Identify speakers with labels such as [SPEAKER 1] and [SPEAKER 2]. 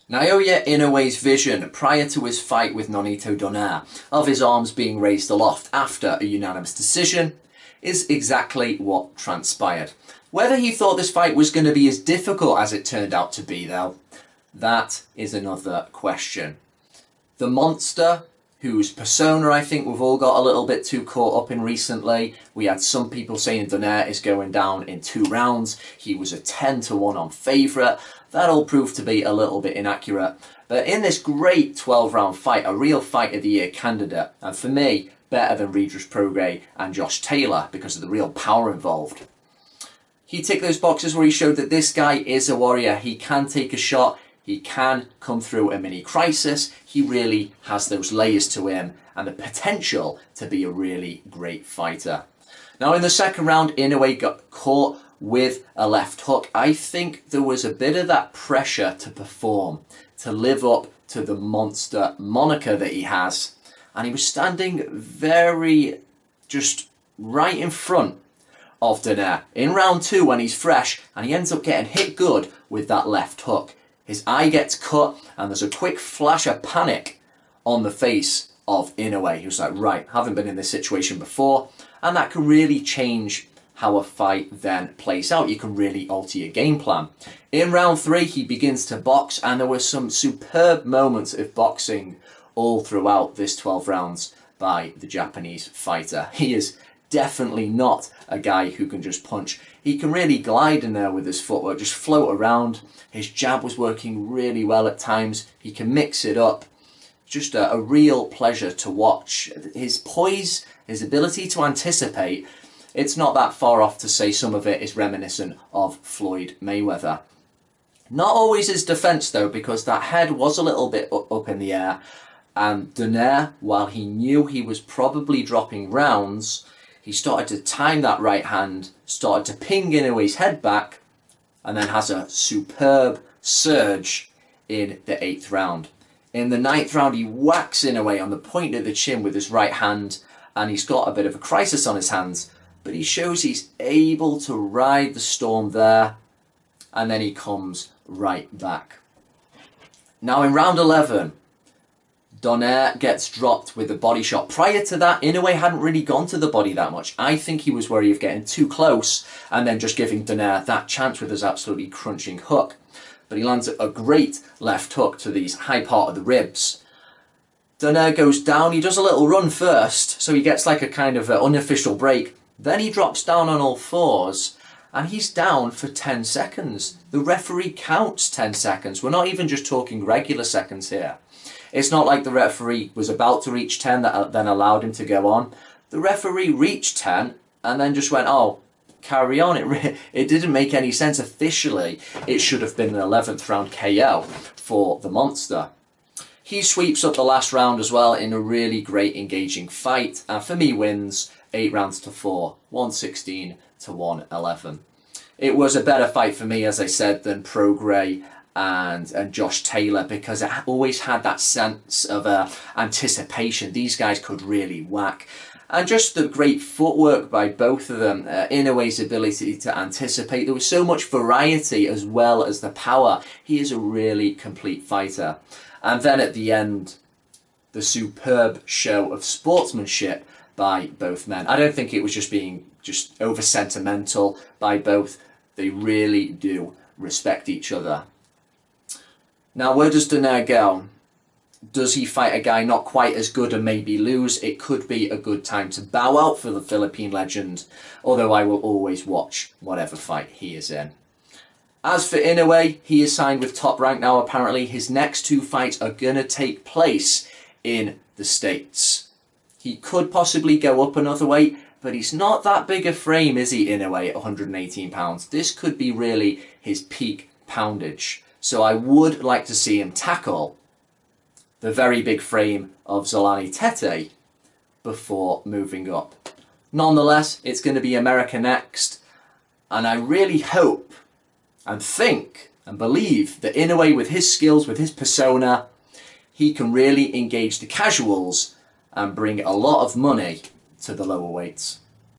[SPEAKER 1] Naoya Inoue's vision prior to his fight with Nonito Donaire of his arms being raised aloft after a unanimous decision is exactly what transpired. Whether he thought this fight was going to be as difficult as it turned out to be, though, that is another question. The monster, whose persona I think we've all got a little bit too caught up in recently. We had some people saying Donaire is going down in 2 rounds. He was a 10-1 on favourite. That all proved to be a little bit inaccurate. But in this great 12-round fight, a real Fight of the Year candidate, and for me, better than Regis Prograis and Josh Taylor because of the real power involved. He ticked those boxes where he showed that this guy is a warrior. He can take a shot. He can come through a mini crisis. He really has those layers to him and the potential to be a really great fighter. Now in the second round, Inoue got caught with a left hook. I think there was a bit of that pressure to perform, to live up to the monster moniker that he has. And he was standing very just right in front of Donaire in round 2 when he's fresh, and he ends up getting hit good with that left hook. His eye gets cut and there's a quick flash of panic on the face of Inoue. He was like, right, haven't been in this situation before, and that can really change how a fight then plays out. You can really alter your game plan. In round 3, he begins to box, and there were some superb moments of boxing all throughout this 12 rounds by the Japanese fighter. He is definitely not a guy who can just punch. He can really glide in there with his footwork, just float around. His jab was working really well at times. He can mix it up. Just a real pleasure to watch. His poise, his ability to anticipate, it's not that far off to say some of it is reminiscent of Floyd Mayweather. Not always his defense though, because that head was a little bit up in the air, and Donaire, while he knew he was probably dropping rounds, he started to time that right hand, started to ping Inoue's head back, and then has a superb surge in the 8th round. In the 9th round, he whacks Inoue on the point of the chin with his right hand, and he's got a bit of a crisis on his hands, but he shows he's able to ride the storm there, and then he comes right back. Now in round 11, Donaire gets dropped with a body shot. Prior to that, Inoue hadn't really gone to the body that much. I think he was wary of getting too close and then just giving Donaire that chance with his absolutely crunching hook. But he lands a great left hook to the high part of the ribs. Donaire goes down. He does a little run first, so he gets like a kind of unofficial break. Then he drops down on all fours, and he's down for 10 seconds. The referee counts 10 seconds. We're not even just talking regular seconds here. It's not like the referee was about to reach 10 that then allowed him to go on. The referee reached 10 and then just went, oh, carry on. It didn't make any sense. Officially, it should have been an 11th round KO for the monster. He sweeps up the last round as well in a really great engaging fight, and for me wins 8 rounds to 4, 116 to 111. It was a better fight for me, as I said, than Prograis and Josh Taylor, because it always had that sense of anticipation. These guys could really whack. And just the great footwork by both of them, Inoue's ability to anticipate. There was so much variety as well as the power. He is a really complete fighter. And then at the end, the superb show of sportsmanship by both men. I don't think it was just being over sentimental by both. They really do respect each other. Now, where does Donaire go? Does he fight a guy not quite as good and maybe lose? It could be a good time to bow out for the Philippine legend, although I will always watch whatever fight he is in. As for Inoue, he is signed with Top Rank now apparently. His next 2 fights are going to take place in the States. He could possibly go up another weight, but he's not that big a frame, is he, Inoue, at 118 pounds? This could be really his peak poundage. So I would like to see him tackle the very big frame of Zolani Tete before moving up. Nonetheless, it's going to be America next, and I really hope and think and believe that Inoue, with his skills, with his persona, he can really engage the casuals and bring a lot of money to the lower weights.